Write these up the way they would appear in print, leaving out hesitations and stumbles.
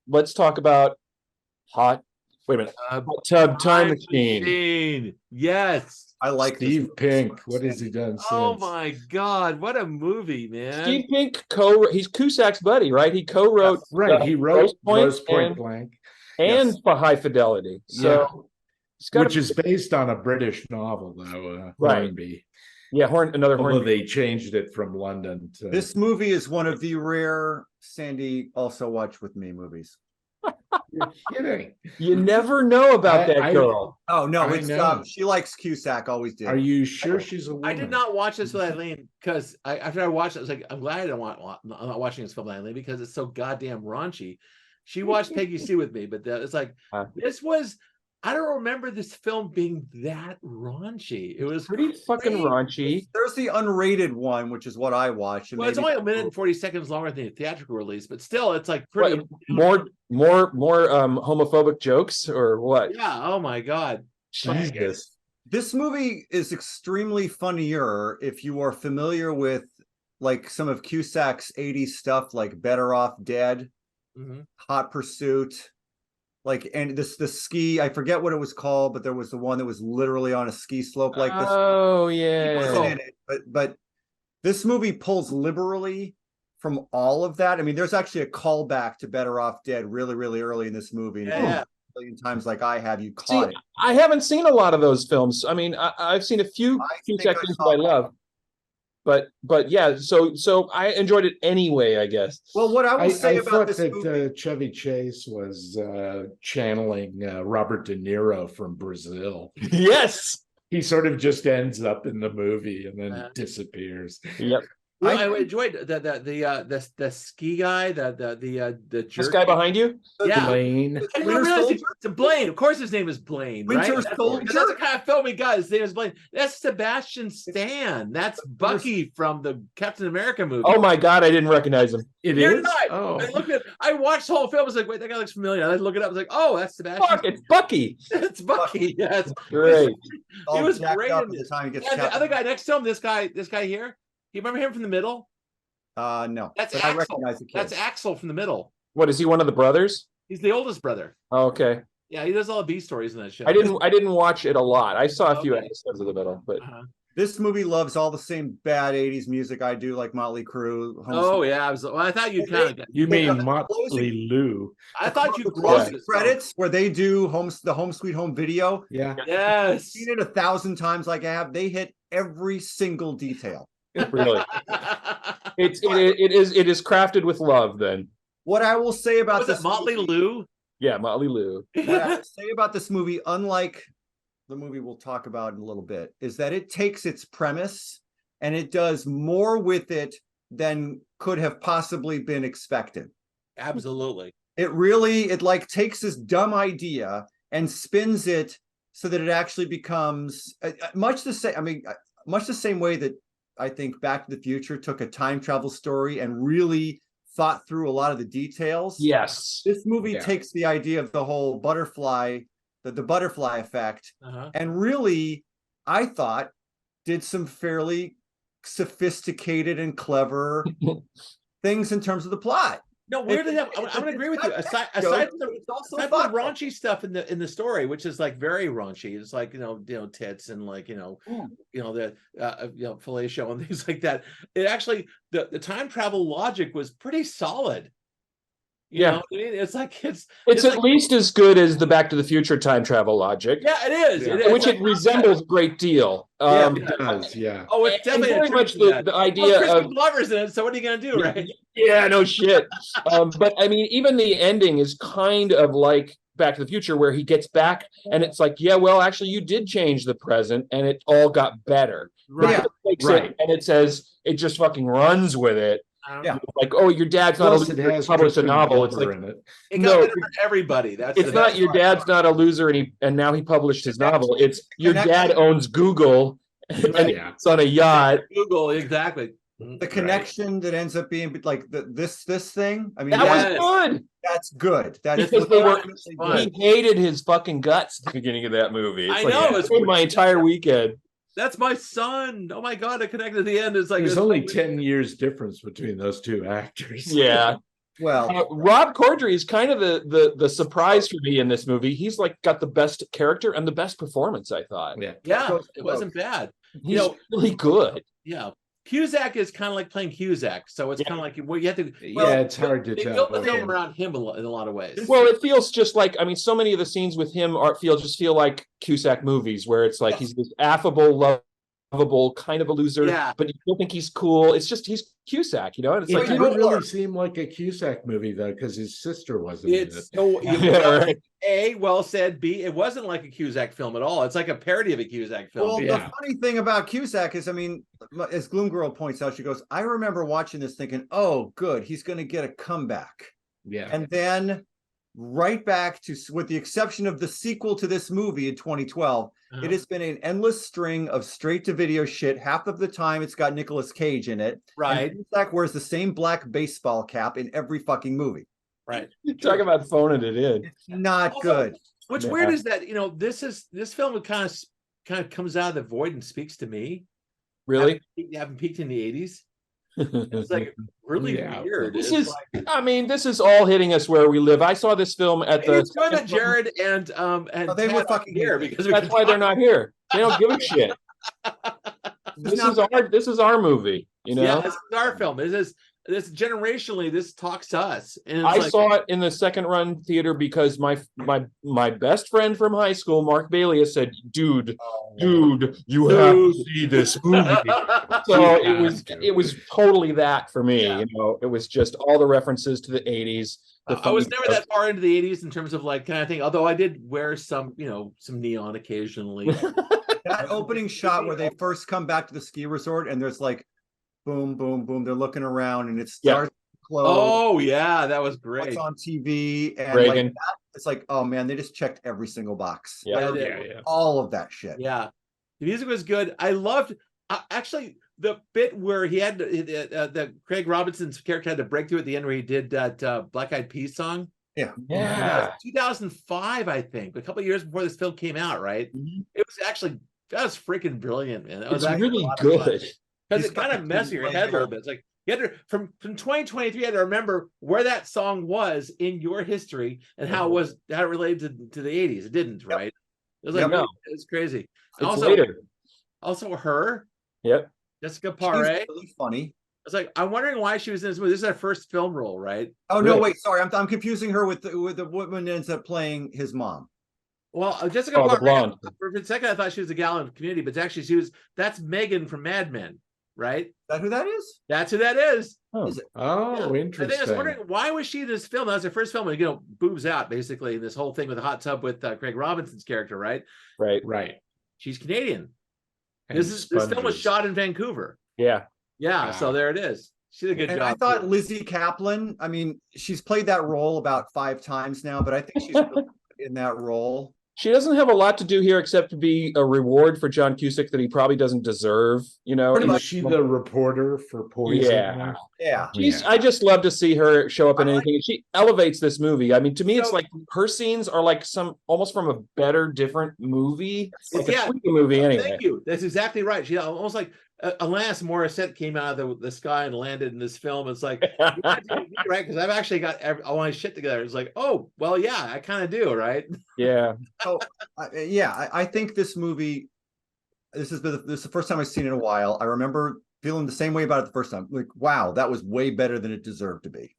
let's talk about hot. Wait a minute. Hot Tub Time Machine. Yes. I like Steve Pink. What has he Sandy. done Oh since? my God, what a movie, man. Steve Pink he's Cusack's buddy, right? He co-wrote Yes. Right, he wrote Grosse Pointe and Blank, and for High Fidelity. So it's got which is based on a British novel, though. Right. Hornby. Yeah, another Although Hornby. they changed it from London to This movie is one of the rare Sandy also watch with me movies. You're kidding. You never know about that girl. Oh no, I it's know. she likes Cusack, always did. Are you sure she's a woman? I did not watch this with Eileen because after I watched it, I was like, I'm glad I'm not watching this film with Eileen because it's so goddamn raunchy. She watched Peggy Sue with me, but it's like this was. I don't remember this film being that raunchy. It was pretty fucking raunchy. There's the unrated one, which is what I watched. Well, it's only a minute and 40 seconds longer than the theatrical release, but still, it's like pretty more homophobic jokes or what? Yeah. Oh my God. Jesus. This movie is extremely funnier if you are familiar with like some of Cusack's 80s stuff, like Better Off Dead, Hot Pursuit. Like, and the ski, I forget what it was called, but there was the one that was literally on a ski slope like this. Oh yeah. He wasn't in it, but this movie pulls liberally from all of that. I mean, there's actually a callback to Better Off Dead really, really early in this movie. Yeah. A million times like I have, you caught it. I haven't seen a lot of those films. I mean, I've seen a few Cusack things that I love. But yeah, so I enjoyed it anyway, I guess. Well, what I will say about this movie, Chevy Chase was channeling Robert De Niro from Brazil. Yes, he sort of just ends up in the movie and then disappears. Yep. Well, I enjoyed the ski guy, the jerk. This guy behind you, yeah, Blaine. I didn't realize it's Blaine. Of course, his name is Blaine. Winter Right? Soldier. That's the kind of film he got. His name is Blaine. That's Sebastian Stan. That's Bucky from the Captain America movie. Oh my God, I didn't recognize him. You're not. Oh. I watched the whole film. I was like, wait, that guy looks familiar. I look it up. I was like, oh, that's Sebastian. Fuck, it's Bucky. It's Bucky. Yes, great. He was great in this. The other guy next to him, this guy here. You remember him from The Middle? No. That's Axel. I recognize the kid. That's Axel from The Middle. What is he? One of the brothers? He's the oldest brother. Oh, okay. Yeah, he does all the B stories in that show. I didn't watch it a lot. I saw a few episodes of The Middle, but this movie loves all the same bad 80s music I do, like Motley Crue. Yeah, I thought you kind of. You mean Motley Lue? I thought you closing credits where they do the Home Sweet Home video. Yeah. Yes. I've seen it 1,000 times. Like I have. They hit every single detail. Really. It is crafted with love. Then what I will say about this Motley Lue. Yeah, Motley Lue. What I will say about this movie, unlike the movie we'll talk about in a little bit, is that it takes its premise and it does more with it than could have possibly been expected. Absolutely. It like takes this dumb idea and spins it so that it actually becomes much the same. I mean, much the same way that I think Back to the Future took a time travel story and really thought through a lot of the details. Yes. This movie takes the idea of the whole butterfly, the butterfly effect, and really, I thought, did some fairly sophisticated and clever things in terms of the plot. No, weirdly enough, I'm going to agree with you. Aside from the raunchy stuff in the story, which is like very raunchy, it's like tits and like the fellatio and things like that. It actually the time travel logic was pretty solid. You know what I mean? It's like it's at like, least as good as the Back to the Future time travel logic. Yeah, it is. Yeah. Which it resembles a great deal. It does. Yeah. Oh, it's definitely very much the idea of Glover's in it. So what are you going to do, right? Yeah, no shit. But I mean, even the ending is kind of like Back to the Future, where he gets back and it's like, yeah, well, actually, you did change the present, and it all got better. Right. And it says it just fucking runs with it. Yeah, like, oh, your dad's not a loser. Published a novel. It's like it got better for everybody. It's not your dad's not a loser, and now he published his novel. It's your dad owns Google, and it's on a yacht. Google, exactly. The connection that ends up being like this thing. I mean, that was good. That's good. Because he hated his fucking guts at the beginning of that movie. I know. It's my entire weekend. That's my son. Oh my God! I connected at the end. It's like there's only 10 years difference between those two actors. Yeah. Well, Rob Corddry is kind of the surprise for me in this movie. He's like got the best character and the best performance, I thought. Yeah, it wasn't bad. He's really good. Yeah. Cusack is kind of like playing Cusack, so it's kind of like you have to. Yeah, it's hard to they tell. built the film around him in a lot of ways. Well, it feels just like, I mean, so many of the scenes with him feel like Cusack movies, where it's like he's this affable, lovable, kind of a loser, but you still think he's cool. It's just he's Cusack, And it's It didn't really seem like a Cusack movie though, because his sister wasn't in it. So right. A, well said. B, it wasn't like a Cusack film at all. It's like a parody of a Cusack film. Well, the funny thing about Cusack is, I mean, as Gloom Girl points out, she goes, I remember watching this thinking, oh, good, he's going to get a comeback. Yeah. And then right back to, with the exception of the sequel to this movie in 2012, it has been an endless string of straight-to-video shit. Half of the time, it's got Nicolas Cage in it. Right. And Cusack wears the same black baseball cap in every fucking movie. Right. Talk about phoning it in. It's not good. What's weird is that this film kind of comes out of the void and speaks to me. Really? Haven't peaked in the 80s. It's like really weird. This is all hitting us where we live. I saw this film at the. It's good that Jared and they were fucking here because that's why they're not here. They don't give a shit. This is our movie. Yeah, this is our film. This generationally, this talks to us. And I saw it in the second run theater because my best friend from high school, Mark Bailey, has said, dude, you have to see this movie. So it was totally that for me. It was just all the references to the 80s. I was never that far into the 80s in terms of like kind of thing, although I did wear some neon occasionally. That opening shot where they first come back to the ski resort and there's like boom, boom, boom. They're looking around and it starts to close. Oh, yeah, that was great. What's on TV and Reagan. like that, it's like, oh man, they just checked every single box. Yeah. All of that shit. Yeah, the music was good. I loved actually the bit where he had the Craig Robinson's character had the breakthrough at the end where he did that Black Eyed Peas song. Yeah. 2005, I think, a couple of years before this film came out. Right? Mm-hmm. It was actually freaking brilliant, man. It's really good. Because it kind of messes your head a little bit. It's like you had to from 2023, you had to remember where that song was in your history and how it related to the 80s. It didn't, right? It was like it's crazy. It's later. Also her. Yep. Jessica Paré. She's really funny. I was like, I'm wondering why she was in this movie. This is her first film role, right? Oh no, wait, sorry, I'm confusing her with the woman that ends up playing his mom. Well, Jessica Paré. For a second, I thought she was a gal in Community, but actually that's Megan from Mad Men. Right? Is that who that is? That's who that is. Oh, interesting. I was wondering why was she in this film? That was her first film. And, boobs out basically in this whole thing with the hot tub with Craig Robinson's character, right? Right. She's Canadian. And this film was shot in Vancouver. Yeah. Yeah. So there it is. She did a good job. I thought Lizzie Kaplan. I mean, she's played that role about 5 times now, but I think she's really good in that role. She doesn't have a lot to do here except to be a reward for John Cusack that he probably doesn't deserve, Is she the reporter for Poison? Yeah. I just love to see her show up in anything. She elevates this movie. I mean, to me, it's like her scenes are like some almost from a better, different movie. Like a movie anyway. Thank you. That's exactly right. She almost like Alanis Morissette came out of the sky and landed in this film. It's like, right? Because I've actually got all my shit together. It's like, oh, well, yeah, I kind of do, right? Yeah. So, I think this movie, this is the first time I've seen it in a while. I remember feeling the same way about it the first time. Like, wow, that was way better than it deserved to be.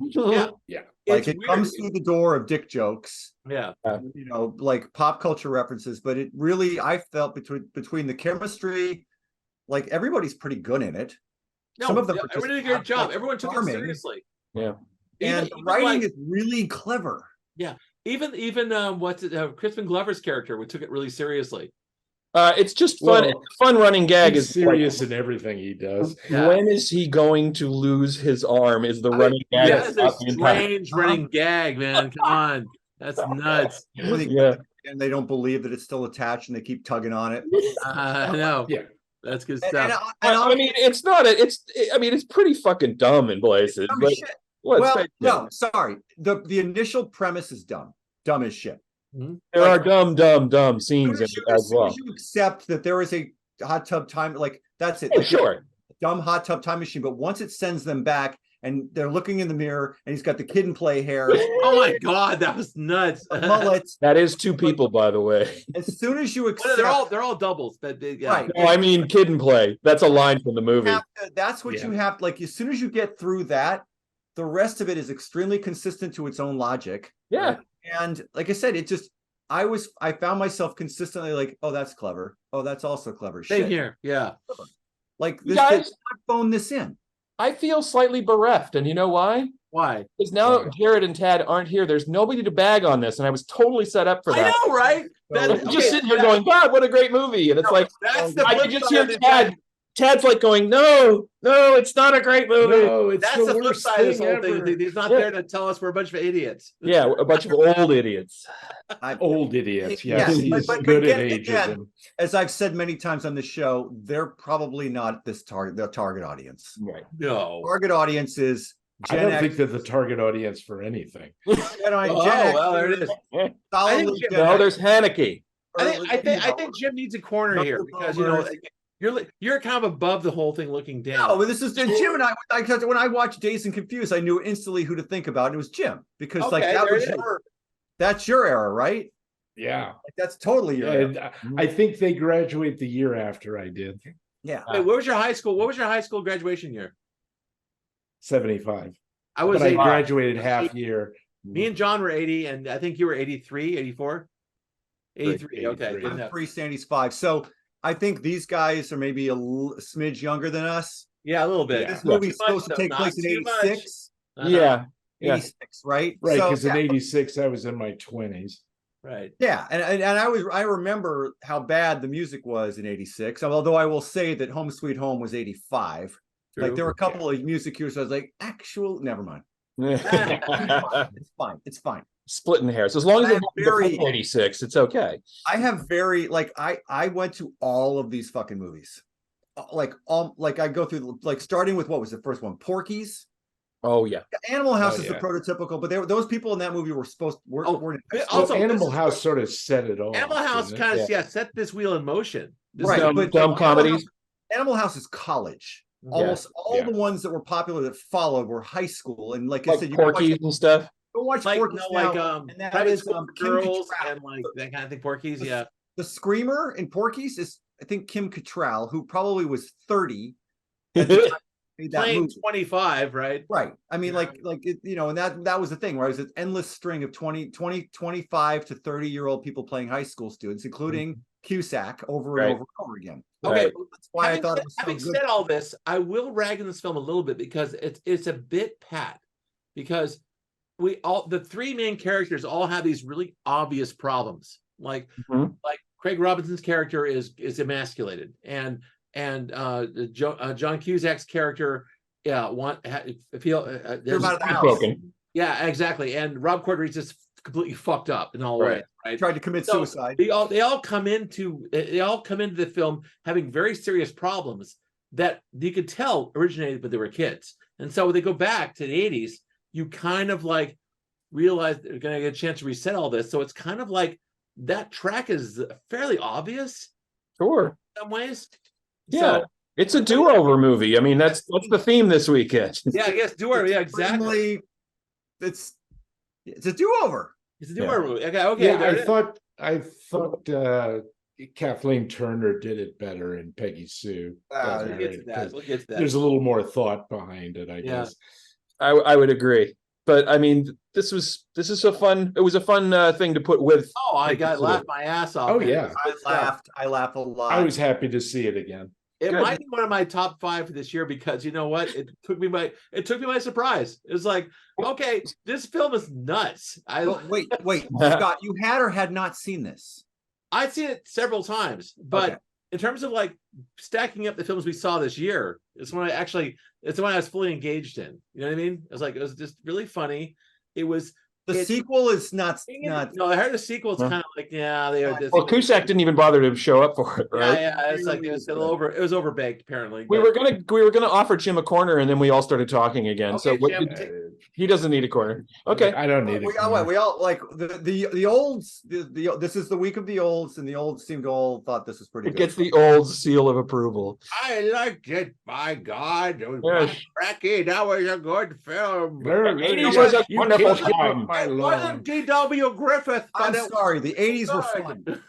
Yeah. Like it comes through the door of dick jokes. Yeah. Like pop culture references, but it really, I felt between the chemistry, like everybody's pretty good in it. Some of them everybody did a good job. Everyone took it seriously. Yeah. And the writing is really clever. Yeah. Even Crispin Glover's character, we took it really seriously. It's just fun. Fun running gag is serious in everything he does. When is he going to lose his arm? Is the running gag? That's a strange running gag, man. Come on, that's nuts. And they don't believe that it's still attached, and they keep tugging on it. I know. Yeah. That's good stuff. I mean, it's not. It's pretty fucking dumb in places. But no, sorry. The initial premise is dumb as shit. Mm-hmm. There are dumb scenes in it as well. You accept that there is a hot tub time, like that's it. Like, sure. Dumb hot tub time machine, but once it sends them back and they're looking in the mirror, and he's got the kid and play hair, Oh my God, that was nuts. mullet. That is two people, by the way. As soon as you accept, They're all doubles. Yeah. right. No, I mean Kid and Play. That's a line from the movie. That's what you have. Like as soon as you get through that, the rest of it is extremely consistent to its own logic. Yeah. Right? And like I said, it just I found myself consistently like, oh, that's clever. Oh, that's also clever. Same Shit. here. Yeah. Like this Guys, kid phoned this in. I feel slightly bereft, and you know why? Why? Because now that Jared and Tad aren't here, there's nobody to bag on this, and I was totally set up for I that. know, right? I'm just sitting here going, God, what a great movie. And it's like, That's the I flip can just side hear of this. Tad. Tad's like going, no, it's not a great movie. No, it's That's the flip worst side of this thing whole ever. thing. He's not there to tell us we're a bunch of idiots. Yeah, a bunch of old idiots. Old idiots. Yeah, Yes, he's but good at again, ageism. as I've said many times on the show, they're probably not the target audience. Right. No. Target audience is I Gen don't X. think they're the target audience for anything. Gen Oh, X, well, there it is. solidly Gen Gen No, X, there's Haneke. I think Jim needs a corner here because you're kind of above the whole thing looking down. No, but this is Jim and I. When I watched Dazed and Confused, I knew instantly who to think about. And it was Jim because like Okay, that there was it is. that's your era, right? Yeah. Like, that's totally your era. And I think they graduate the year after I did. Yeah. Wait, what was your high school graduation year? 75. I was But I 80. graduated half year. Me and John were 80, and I think you were 83, 84? 83. Okay. 83. Good I'm enough. 3, Sandy's 5. So I think these guys are maybe a smidge younger than us. Yeah, a little bit. This Not movie's too much, supposed to though, take not place in too much. 86. Yeah. Yeah. 86, right? Right, So, because in 86, I was in my 20s. Right. yeah, and I remember how bad the music was in 86. Although I will say that Home Sweet Home was 85. Like True. there were a couple of music cues. I was like, never mind. It's fine. It's fine. Splitting hairs. As long as I it's am very- before 86, it's okay. I have very like I went to all of these fucking movies. Like I go through like starting with what was the first one? Porky's. Oh yeah. Animal House Oh, is the yeah. prototypical, but those people in that movie were weren't Also, Animal this is- House sort of set it off. Animal House didn't it? kind of set this wheel in motion. This Right, is- Dumb, but dumb comedies. Animal House is college. Almost all the ones that were popular that followed were high school, and like I Like said, you can watch, Porky's and stuff. go watch like Porky's no, now, like and that private is school Kim girls Cattrall. and like that kind of thing. Porky's, yeah. The screamer in Porky's is I think Kim Cattrall, who probably was 30. Made that Playing movie. 25, right? Right. I mean, Yeah. like it, and that was the thing, where it was an endless string of 25 to 30-year-old people playing high school students, including Cusack over and Right. over and over again. Okay, Right. That's why I having, thought it was so having good. said all this, I will rag in this film a little bit because it's a bit pat because the three main characters all have these really obvious problems. Like Craig Robinson's character is emasculated, and John Cusack's character, there's Broken. yeah, exactly, and Rob Corddry's just completely fucked up in all Right. ways. Right? Tried to commit So, suicide. They all come into the film having very serious problems that you could tell originated when they were kids. And so when they go back to the 80s, you kind of like realize they're going to get a chance to reset all this. So it's kind of like that track is fairly obvious Sure. in some ways. Yeah. So, It's a do-over movie. I mean, that's the theme this weekend. yeah, I guess do-over. Yeah, exactly. It's a do-over. It's a do-over movie. Okay. Yeah, there it is. I thought Kathleen Turner did it better in Peggy Sue. We'll get to that. We'll get to that. There's a little more thought behind it, I Yeah. guess. I would agree. But I mean, it was a fun thing to put with. Oh, I laughed my ass off. Oh, man. yeah. I laughed a lot. I was happy to see it again. It Good. might be one of my top 5 for this year because you know what? It took me by surprise. It was like, okay, this film is nuts. Oh, wait, Scott, you had or had not seen this? I've seen it several times, but Okay. in terms of like stacking up the films we saw this year, it's the one I was fully engaged in. You know what I mean? It was just really funny. It was The sequel is not. no, I heard the sequel. It's kind of like Well, Cusack didn't even bother to show up for it, right? yeah. It's like it was a little over. It was overbaked apparently. We but- were gonna offer Jim a corner, and then we all started talking again. Okay, So what Jim, He doesn't need a corner. Okay. I don't need it. We all like the olds. This is the week of the olds, and the olds seem to all thought this was pretty It good. gets the old seal of approval. I liked it. By God, it was Yes. Cracky. That was a good film. The 80s was a wonderful time. It wasn't D.W. Griffith, I'm but it sorry, the '80s were good. fun.